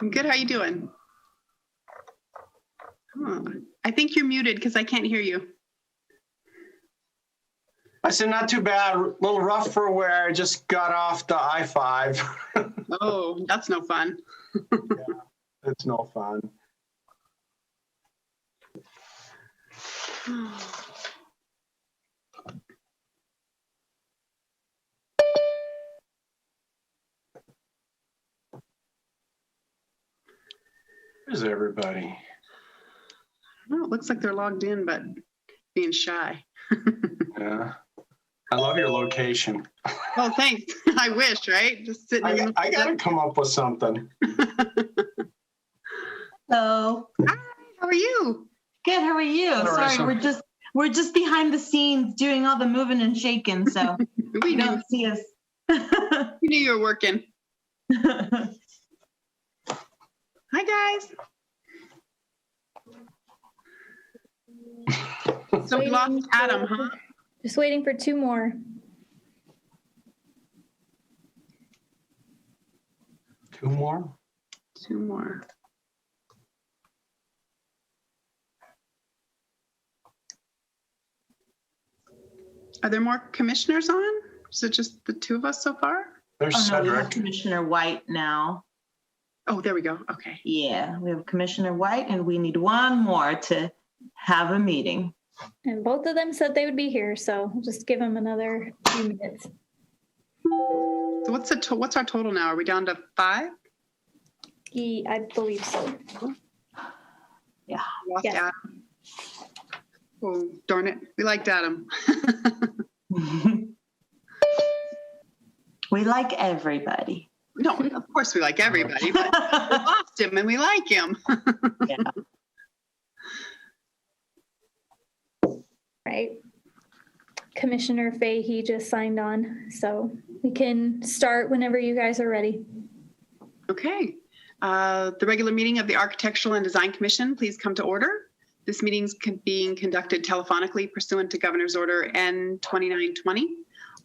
I'm good. How you doing? Oh, I think you're muted because I can't hear you. I said not too bad. A little rough for where I just got off the I-5. Oh, that's no fun. Yeah, it's no fun. Where's everybody? Oh, it looks like they're logged in, but being shy. Yeah. I love your location. Oh, thanks. I wish, right? Just sitting in I gotta come up with something. Hello. Hi, how are you? Good. How are you? Sorry, we're just behind the scenes doing all the moving and shaking, so We don't see us. We knew you were working. Hi, guys. So we lost Adam, huh? Just waiting for two more. Two more? Two more. Are there more commissioners on? Is it just the two of us so far? There's Oh no, we have Cedric. Commissioner White now. Oh, there we go. Okay. Yeah, we have Commissioner White, and we need one more to have a meeting. And both of them said they would be here, so we'll just give them another few minutes. So what's our total now? Are we down to 5? I believe so. Yeah. Lost Yes. Adam. Oh, darn it. We liked Adam. We like everybody. No, of course we like everybody, but we lost him and we like him. Yeah. Right. Commissioner Fahey just signed on, so we can start whenever you guys are ready. Okay. The regular meeting of the Architectural and Design Commission, please come to order. This meeting is being conducted telephonically pursuant to Governor's Order N2920.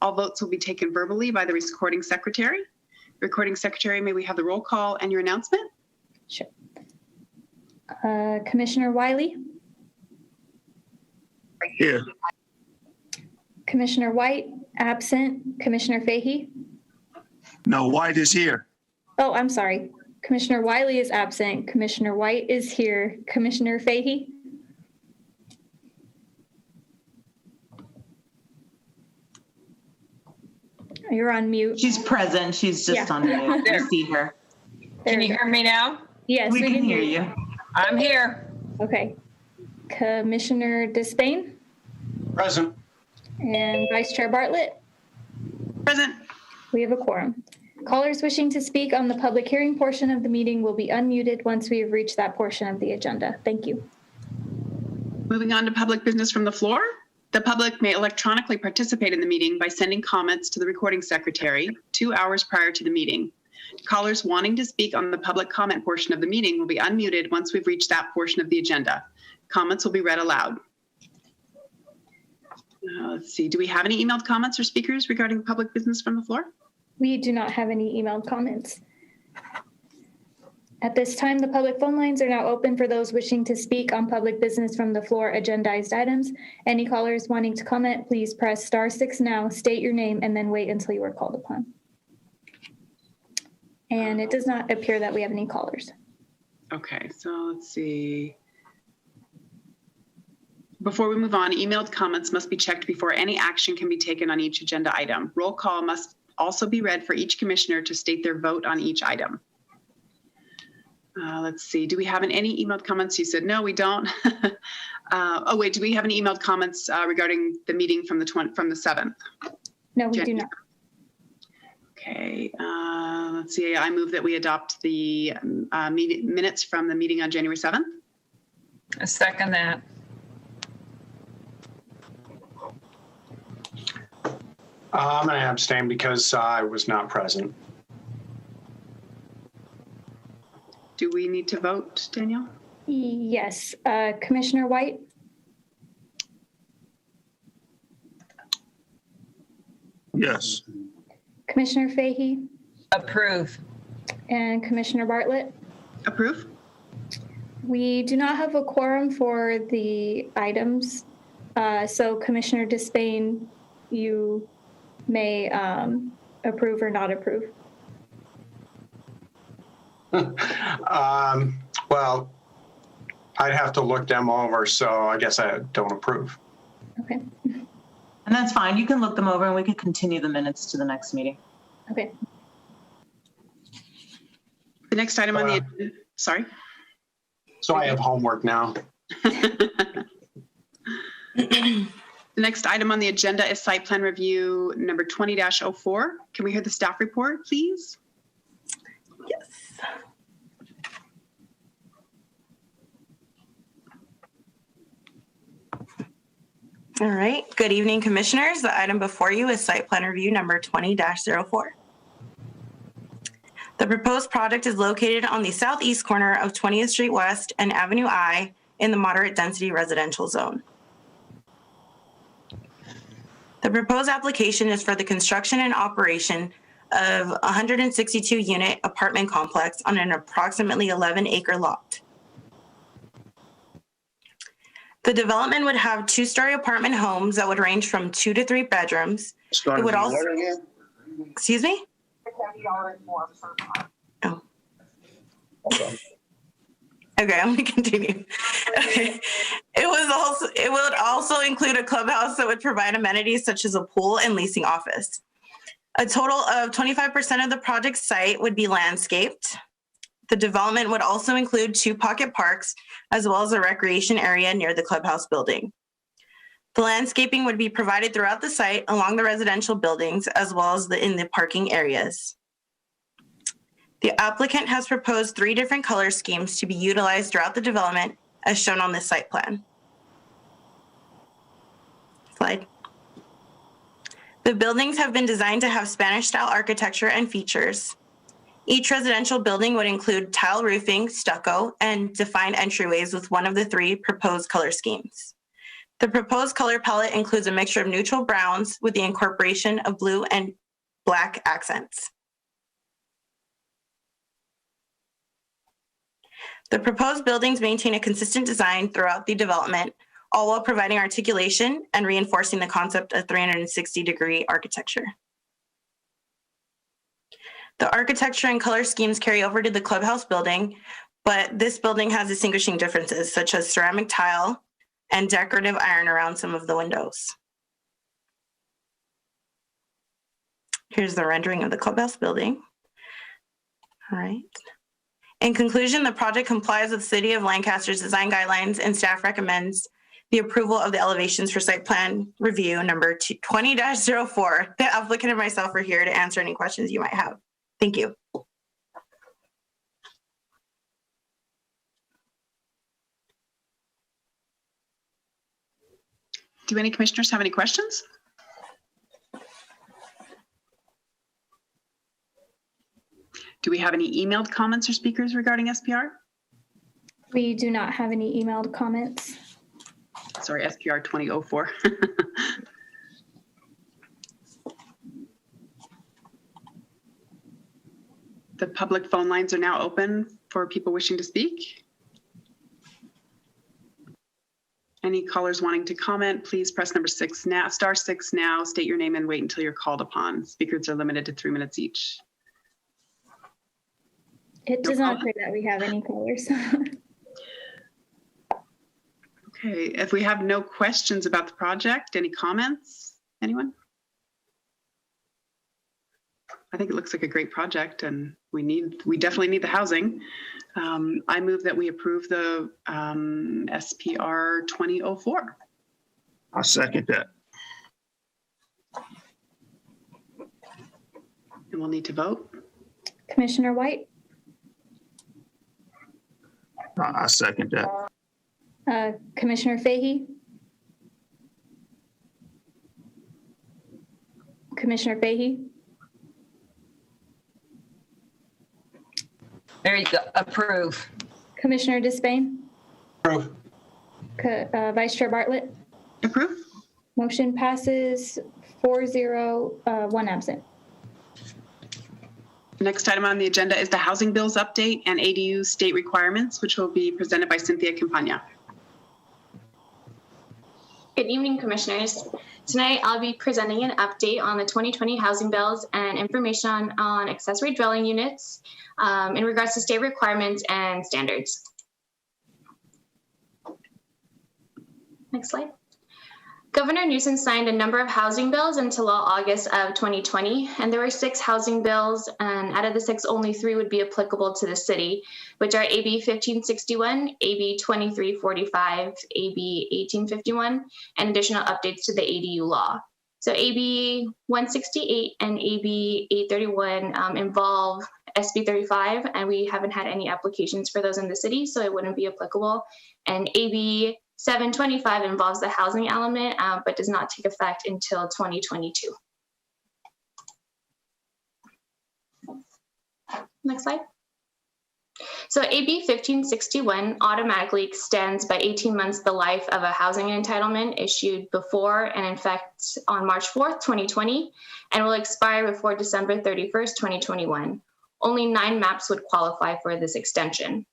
All votes will be taken verbally by the recording secretary. Recording secretary, may we have the roll call and your announcement? Sure. Commissioner Wiley? Here. Commissioner White, absent. Commissioner Fahey? No, White is here. Oh, I'm sorry. Commissioner Wiley is absent. Commissioner White is here. Commissioner Fahey? You're on mute. She's present. She's just on mute. There. You see her. Can you hear me now? Yes, We can hear you. I'm here. Okay. Commissioner Despain Present. and Vice Chair Bartlett. Present. We have a quorum. Callers wishing to speak on the public hearing portion of the meeting will be unmuted once we have reached that portion of the agenda. Thank you. Moving on to public business from the floor. The public may electronically participate in the meeting by sending comments to the recording secretary 2 hours prior to the meeting. Callers wanting to speak on the public comment portion of the meeting will be unmuted once we've reached that portion of the agenda. Comments will be read aloud. Let's see, do we have any emailed comments or speakers regarding public business from the floor? We do not have any emailed comments. At this time, the public phone lines are now open for those wishing to speak on public business from the floor agendized items. Any callers wanting to comment, please press *6 now, state your name, and then wait until you are called upon. And it does not appear that we have any callers. Okay, so let's see. Before we move on, emailed comments must be checked before any action can be taken on each agenda item. Roll call must also be read for each commissioner to state their vote on each item. Let's see, do we have any emailed comments? You said, no, we don't. Oh wait, do we have any emailed comments regarding the meeting from the 7th? No, we do not. Okay, let's see, I move that we adopt the minutes from the meeting on January 7th. I second that. I'm going to abstain because I was not present. Do we need to vote, Danielle? Yes, Commissioner White? Yes. Commissioner Fahey? Approve. And Commissioner Bartlett? Approve. We do not have a quorum for the items. So Commissioner Despain, you may approve or not approve. Well, I'd have to look them over, so I guess I don't approve. Okay. And that's fine. You can look them over and we can continue the minutes to the next meeting. Okay. The next item on the agenda, sorry. So I have homework now. The next item on the agenda is site plan review number 20-04. Can we hear the staff report, please? Yes. All right. Good evening, commissioners. The item before you is site plan review number 20-04. The proposed project is located on the southeast corner of 20th Street West and Avenue I in the moderate density residential zone. The proposed application is for the construction and operation of a 162-unit apartment complex on an approximately 11-acre lot. The development would have two-story apartment homes that would range from 2 to 3 bedrooms. It would also, excuse me? Oh. Okay, I'm gonna continue. Okay. It would also include a clubhouse that would provide amenities such as a pool and leasing office. A total of 25% of the project site would be landscaped. The development would also include 2 pocket parks, as well as a recreation area near the clubhouse building. The landscaping would be provided throughout the site along the residential buildings, as well as in the parking areas. The applicant has proposed 3 different color schemes to be utilized throughout the development, as shown on this site plan. Slide. The buildings have been designed to have Spanish-style architecture and features. Each residential building would include tile roofing, stucco, and defined entryways with one of the 3 proposed color schemes. The proposed color palette includes a mixture of neutral browns with the incorporation of blue and black accents. The proposed buildings maintain a consistent design throughout the development, all while providing articulation and reinforcing the concept of 360-degree architecture. The architecture and color schemes carry over to the clubhouse building, but this building has distinguishing differences such as ceramic tile and decorative iron around some of the windows. Here's the rendering of the clubhouse building. All right. In conclusion, the project complies with City of Lancaster's design guidelines, and staff recommends the approval of the elevations for site plan review number 20-04. The applicant and myself are here to answer any questions you might have. Thank you. Do any commissioners have any questions? Do we have any emailed comments or speakers regarding SPR? We do not have any emailed comments. Sorry, SPR 2004. The public phone lines are now open for people wishing to speak. Any callers wanting to comment, please press number 6 now, *6 now, state your name and wait until you're called upon. Speakers are limited to 3 minutes each. It does not appear that we have any callers. Okay, if we have no questions about the project, any comments? Anyone? I think it looks like a great project, and we definitely need the housing. I move that we approve the SPR 2004. I'll second that. And we'll need to vote. Commissioner White? I second that. Commissioner Fahey? Commissioner Fahey? There you go. Approve. Commissioner Despain? Approve. Vice Chair Bartlett? Approve. Motion passes 4-0, 1 absent. Next item on the agenda is the housing bills update and ADU state requirements, which will be presented by Cynthia Campagna. Good evening, Commissioners. Tonight, I'll be presenting an update on the 2020 housing bills and information on accessory dwelling units in regards to state requirements and standards. Next slide. Governor Newsom signed a number of housing bills into law August of 2020, and there were 6 housing bills, and out of the 6, only 3 would be applicable to the city, which are AB 1561, AB 2345, AB 1851, and additional updates to the ADU law. So AB 168 and AB 831 involve SB 35, and we haven't had any applications for those in the city, so it wouldn't be applicable. And AB 725 involves the housing element, but does not take effect until 2022. Next slide. So AB 1561 automatically extends by 18 months the life of a housing entitlement issued before and in fact on March 4th, 2020, and will expire before December 31st, 2021. Only 9 maps would qualify for this extension.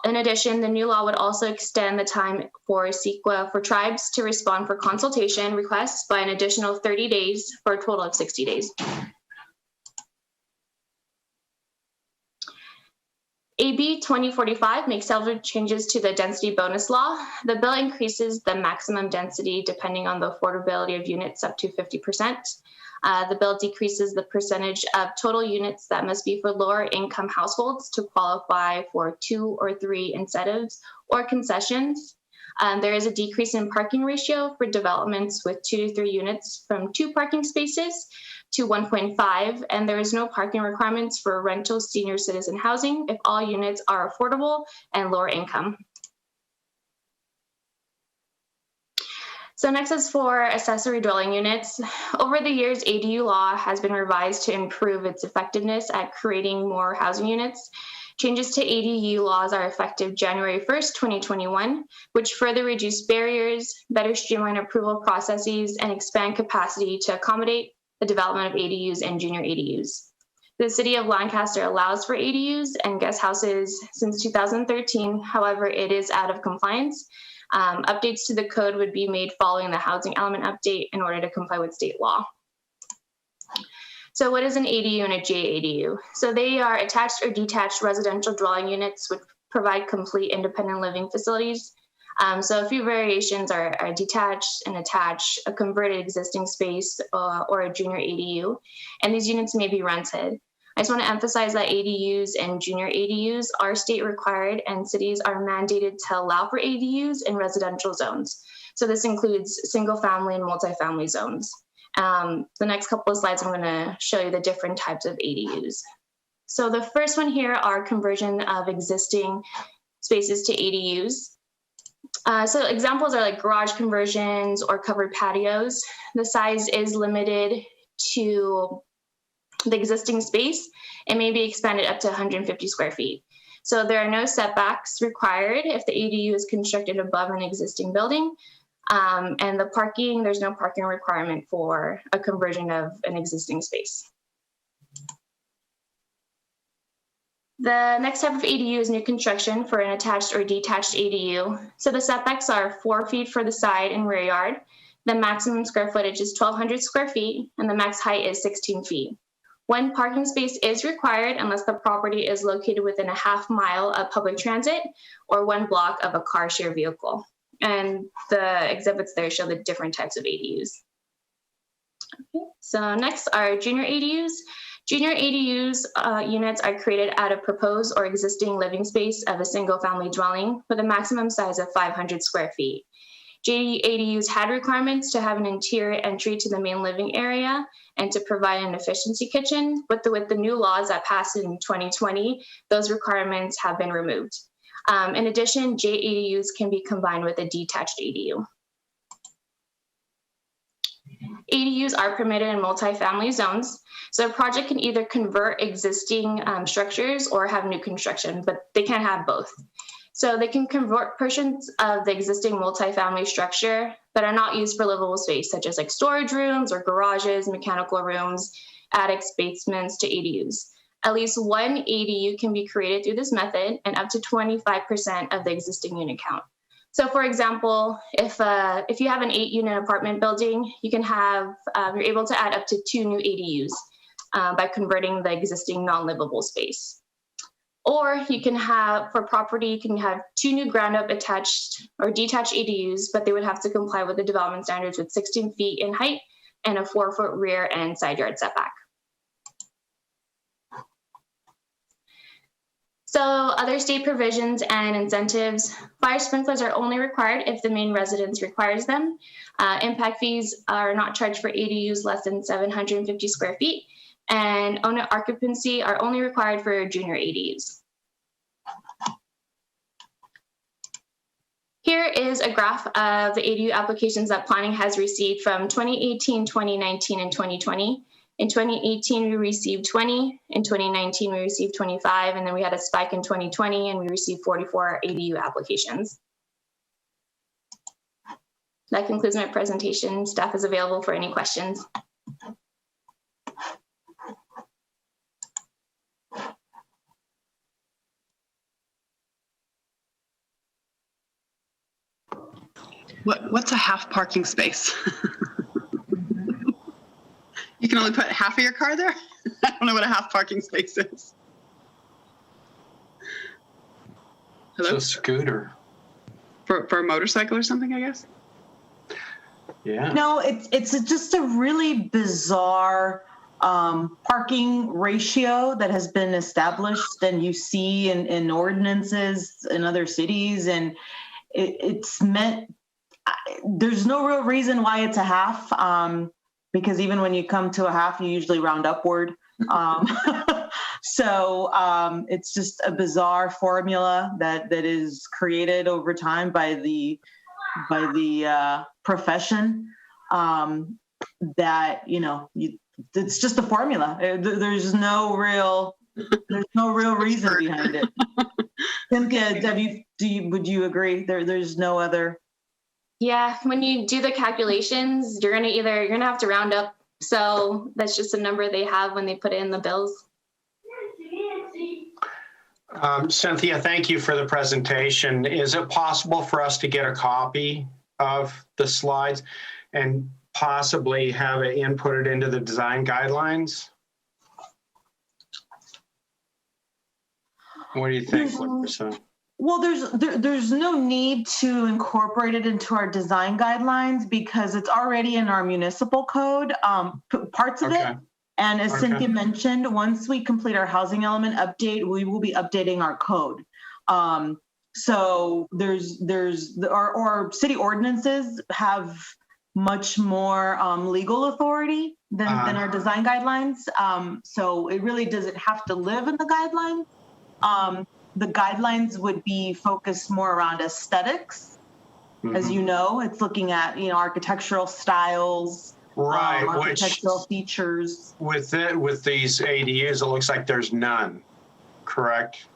In addition, the new law would also extend the time for CEQA for tribes to respond for consultation requests by an additional 30 days for a total of 60 days. AB 2045 makes several changes to the density bonus law. The bill increases the maximum density depending on the affordability of units up to 50%. The bill decreases the percentage of total units that must be for lower income households to qualify for 2 or 3 incentives or concessions. There is a decrease in parking ratio for developments with 2 to 3 units from 2 parking spaces to 1.5, and there is no parking requirements for rental senior citizen housing if all units are affordable and lower income. So next is for accessory dwelling units. Over the years, ADU law has been revised to improve its effectiveness at creating more housing units. Changes to ADU laws are effective January 1st, 2021, which further reduce barriers, better streamline approval processes, and expand capacity to accommodate the development of ADUs and junior ADUs. The City of Lancaster allows for ADUs and guest houses since 2013. However, it is out of compliance. Updates to the code would be made following the housing element update in order to comply with state law. So what is an ADU and a JADU? So they are attached or detached residential dwelling units which provide complete independent living facilities. So a few variations are detached and attached, a converted existing space, or a junior ADU, and these units may be rented. I just want to emphasize that ADUs and junior ADUs are state required, and cities are mandated to allow for ADUs in residential zones. So this includes single family and multifamily zones. The next couple of slides, I'm going to show you the different types of ADUs. So the first one here are conversion of existing spaces to ADUs. So examples are like garage conversions or covered patios. The size is limited to the existing space. It may be expanded up to 150 square feet. So there are no setbacks required if the ADU is constructed above an existing building. And the parking, there's no parking requirement for a conversion of an existing space. The next type of ADU is new construction for an attached or detached ADU. So the setbacks are 4 feet for the side and rear yard. The maximum square footage is 1,200 square feet, and the max height is 16 feet. One parking space is required unless the property is located within a half mile of public transit or 1 block of a car share vehicle. And the exhibits there show the different types of ADUs. Okay. So next are junior ADUs. Junior ADUs units are created out of proposed or existing living space of a single family dwelling with a maximum size of 500 square feet. JADUs had requirements to have an interior entry to the main living area and to provide an efficiency kitchen, but with the new laws that passed in 2020, those requirements have been removed. In addition, JADUs can be combined with a detached ADU. ADUs are permitted in multifamily zones. So a project can either convert existing structures or have new construction, but they can't have both. So they can convert portions of the existing multifamily structure that are not used for livable space, such as like storage rooms or garages, mechanical rooms, attics, basements to ADUs. at least one ADU can be created through this method and up to 25% of the existing unit count. So for example, if you have an 8-unit apartment building, you can have, you're able to add up to 2 new ADUs by converting the existing non-livable space. Or you can have, for property, you can have 2 new ground-up attached or detached ADUs, but they would have to comply with the development standards with 16 feet in height and a 4-foot rear and side yard setback. So other state provisions and incentives, fire sprinklers are only required if the main residence requires them. Impact fees are not charged for ADUs less than 750 square feet, and owner occupancy are only required for junior ADUs. Here is a graph of the ADU applications that planning has received from 2018, 2019, and 2020. In 2018, we received 20. In 2019, we received 25. And then we had a spike in 2020, and we received 44 ADU applications. That concludes my presentation. Staff is available for any questions. What's a half parking space? You can only put half of your car there? I don't know what a half parking space is. Hello? It's a scooter. For a motorcycle or something, I guess? Yeah. No, it's just a really bizarre parking ratio that has been established, and you see in ordinances in other cities, and it's meant, there's no real reason why it's a half, because even when you come to a half, you usually round upward. So it's just a bizarre formula that is created over time by the profession, that, you know, it's just a formula. There's no real reason behind it. Cynthia, would you agree? There's no other. Yeah, when you do the calculations, you're gonna have to round up. So that's just a number they have when they put it in the bills. Cynthia, thank you for the presentation. Is it possible for us to get a copy of the slides and possibly have it inputted into the design guidelines? What do you think, Larissa? Well, there's no need to incorporate it into our design guidelines because it's already in our municipal code, parts of it. And as Cynthia mentioned, once we complete our housing element update, we will be updating our code. So our city ordinances have much more legal authority than our design guidelines. So it really doesn't have to live in the guidelines. The guidelines would be focused more around aesthetics. Mm-hmm. As you know, it's looking at, architectural styles, architectural features. With these ADUs, it looks like there's none, correct?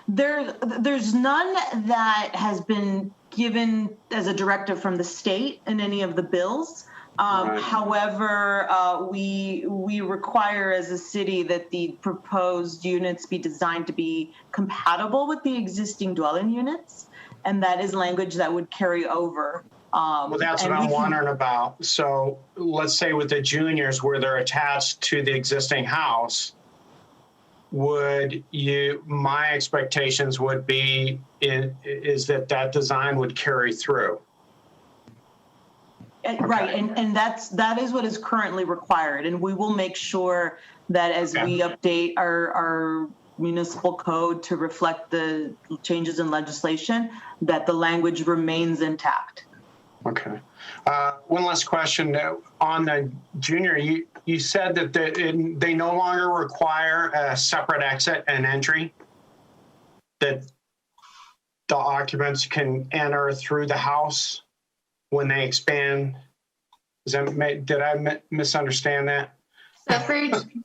There's none that has been given as a directive from the state in any of the bills. However, we require as a city that the proposed units be designed to be compatible with the existing dwelling units, and that is language that would carry over. Well, that's what I'm wondering about. So let's say with the juniors where they're attached to the existing house, my expectations would be is that design would carry through. Right, and that is what is currently required, and we will make sure that as we update our municipal code to reflect the changes in legislation, that the language remains intact. Okay. One last question on the junior. You said that they no longer require a separate exit and entry, that the occupants can enter through the house when they expand. Did I misunderstand that? So for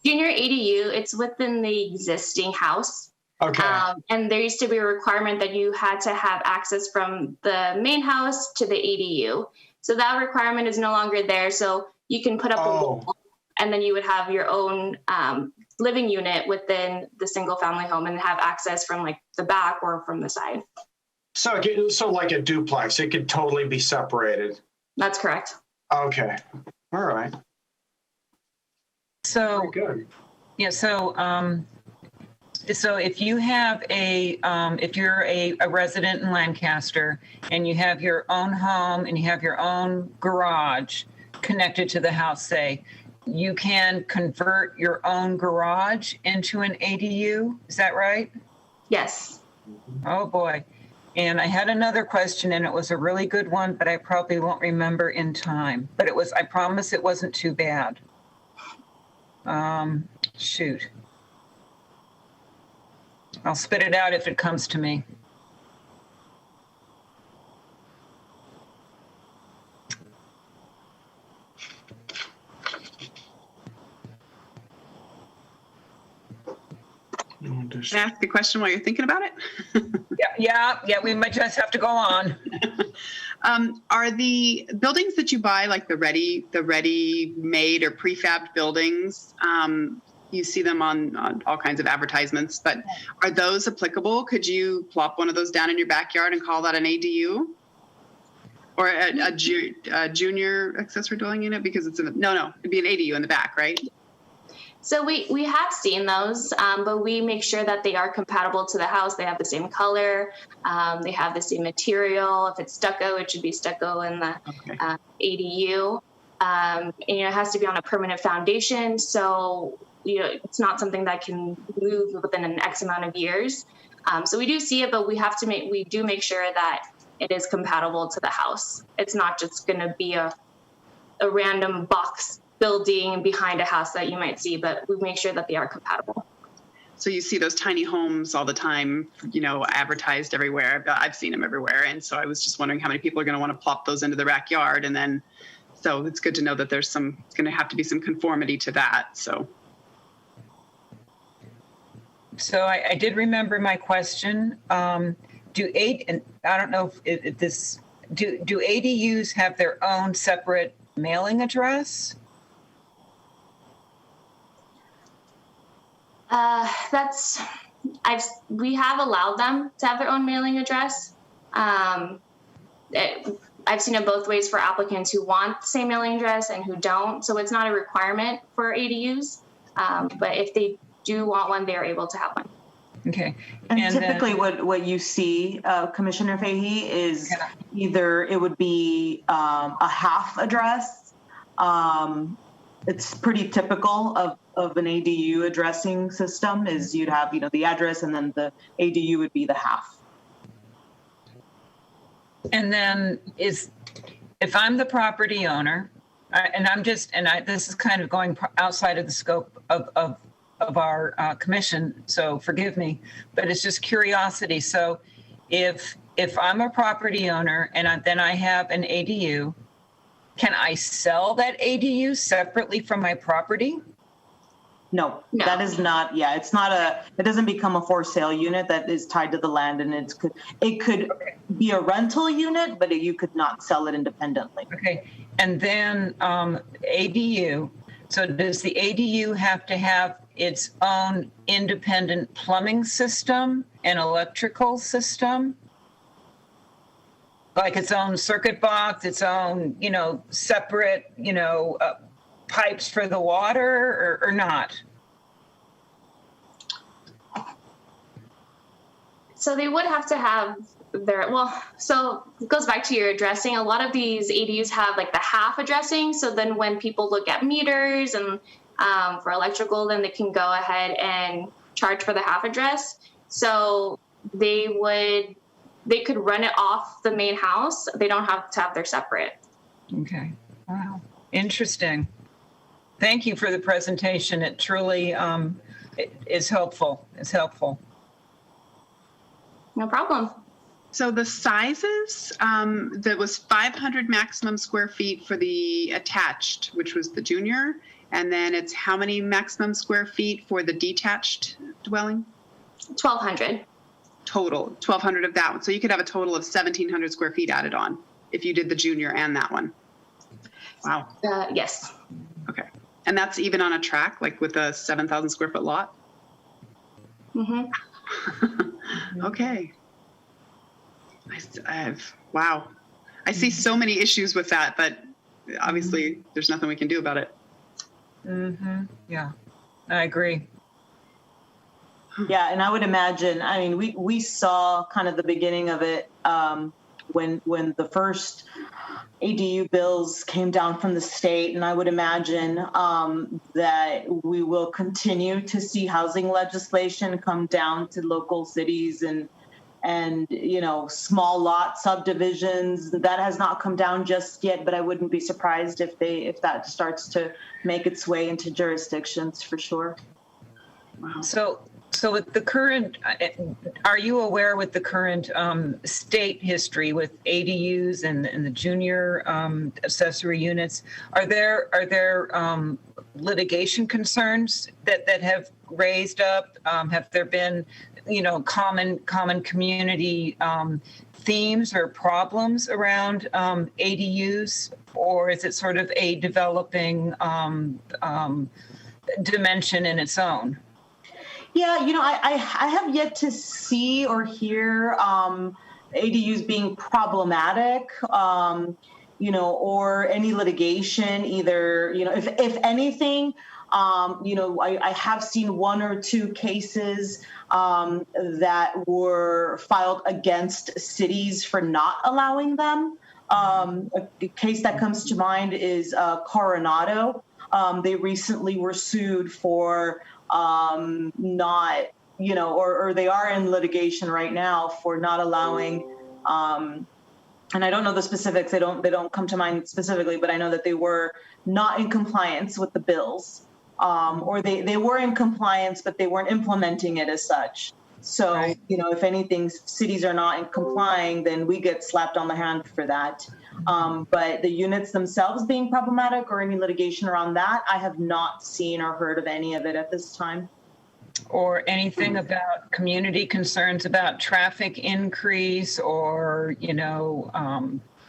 junior ADU, it's within the existing house. Okay. And there used to be a requirement that you had to have access from the main house to the ADU. So that requirement is no longer there. So you can put up a wall and then you would have your own living unit within the single family home and have access from like the back or from the side. So like a duplex, it could totally be separated. That's correct. Okay. All right. So, Very good. yeah, so if you have if you're a resident in Lancaster and you have your own home and you have your own garage connected to the house, say, you can convert your own garage into an ADU. Is that right? Yes. Oh, boy. And I had another question, and it was a really good one, but I probably won't remember in time. But it was, I promise it wasn't too bad. Shoot. I'll spit it out if it comes to me. Can I ask a question while you're thinking about it? Yeah, we might just have to go on. Are the buildings that you buy, like the ready-made or prefabbed buildings, you see them on all kinds of advertisements, but are those applicable? Could you plop one of those down in your backyard and call that an ADU? Or a junior accessory dwelling unit? Because it's it'd be an ADU in the back, right? So we have seen those, but we make sure that they are compatible to the house. They have the same color, they have the same material. If it's stucco, it should be stucco in the ADU. And it has to be on a permanent foundation. So it's not something that can move within an X amount of years. So we do see it, but we do make sure that it is compatible to the house. It's not just going to be a random box building behind a house that you might see, but we make sure that they are compatible. So you see those tiny homes all the time, advertised everywhere. I've seen them everywhere. And so I was just wondering how many people are going to want to plop those into the backyard. And then, so it's good to know that it's going to have to be some conformity to that. So I did remember my question. And I don't know if this, do ADUs have their own separate mailing address? We have allowed them to have their own mailing address. I've seen it both ways for applicants who want the same mailing address and who don't. So it's not a requirement for ADUs, but if they do want one, they are able to have one. Okay. And typically what you see, Commissioner Fahey, is either it would be a half address. It's pretty typical of an ADU addressing system is you'd have, the address and then the ADU would be the half. And then if I'm the property owner, this is kind of going outside of the scope of our commission, so forgive me, but it's just curiosity. So if I'm a property owner and then I have an ADU, can I sell that ADU separately from my property? No, that is not. Yeah, it's not it doesn't become a for sale unit that is tied to the land, and it could be a rental unit, but you could not sell it independently. Okay, and then ADU. So does the ADU have to have its own independent plumbing system and electrical system? Like its own circuit box, its own, separate, pipes for the water or not? So they would have to have so it goes back to your addressing. A lot of these ADUs have like the half addressing. So then when people look at meters and for electrical, then they can go ahead and charge for the half address. So they could run it off the main house. They don't have to have their separate. Okay. Wow. Interesting. Thank you for the presentation. It truly is helpful. It's helpful. No problem. So the sizes, that was 500 maximum square feet for the attached, which was the junior. And then it's how many maximum square feet for the detached dwelling? 1,200. Total, 1,200 of that one. So you could have a total of 1,700 square feet added on if you did the junior and that one. Wow. Yes. Okay. And that's even on a track, like with a 7,000 square foot lot? Mm-hmm. Okay. Wow. I see so many issues with that, but obviously there's nothing we can do about it. Mm-hmm. Yeah, I agree. Yeah, and I would imagine, I mean, we saw kind of the beginning of it when the first ADU bills came down from the state, and I would imagine that we will continue to see housing legislation come down to local cities and you know, small lot subdivisions. That has not come down just yet, but I wouldn't be surprised if that starts to make its way into jurisdictions for sure. Wow. So with the current, are you aware with the current state history with ADUs and the junior accessory units, are there litigation concerns that have raised up? Have there been, you know, common community themes or problems around ADUs, or is it sort of a developing dimension in its own? Yeah, you know, I have yet to see or hear ADUs being problematic, you know, or any litigation either. You know, if anything, you know, I have seen one or two cases that were filed against cities for not allowing them. A case that comes to mind is Coronado. They recently were sued for not, you know, or they are in litigation right now for not allowing, and I don't know the specifics. They don't come to mind specifically, but I know that they were not in compliance with the bills, or they were in compliance, but they weren't implementing it as such. So, right. You know, if anything, cities are not complying, then we get slapped on the hand for that. But the units themselves being problematic or any litigation around that, I have not seen or heard of any of it at this time. Or anything about community concerns about traffic increase or, you know,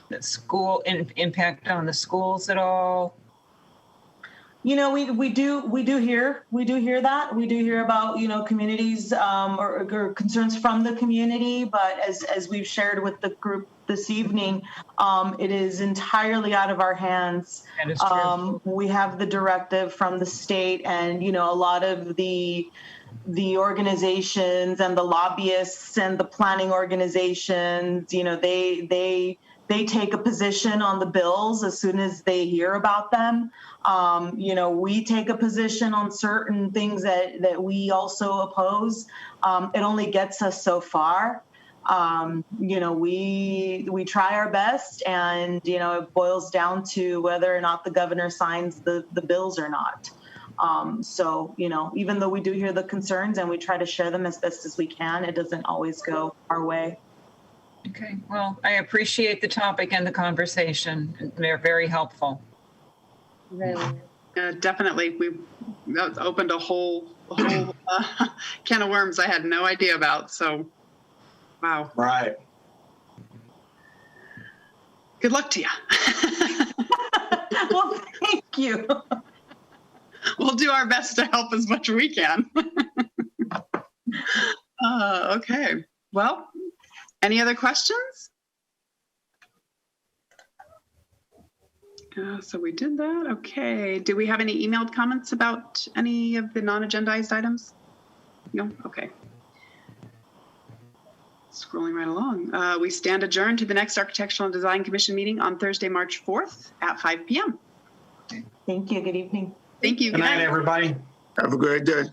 the school impact on the schools at all? You know, we do hear that. We do hear about, you know, communities or concerns from the community, but as we've shared with the group this evening, it is entirely out of our hands. That is true. We have the directive from the state, and you know, a lot of the organizations and the lobbyists and the planning organizations, you know, they take a position on the bills as soon as they hear about them. You know, we take a position on certain things that we also oppose. It only gets us so far. You know, we try our best, and, you know, it boils down to whether or not the governor signs the bills or not. So, you know, even though we do hear the concerns and we try to share them as best as we can, it doesn't always go our way. Okay, well, I appreciate the topic and the conversation. They're very helpful. Definitely. We've opened a whole can of worms I had no idea about. So, wow. Right. Good luck to you. Well, thank you. We'll do our best to help as much as we can. Okay. Well, any other questions? So we did that. Okay. Do we have any emailed comments about any of the non-agendized items? No? Okay. Scrolling right along. We stand adjourned to the next Architectural and Design Commission meeting on Thursday, March 4th at 5 p.m. Thank you. Good evening. Thank you. Good night, everybody. Have a great day.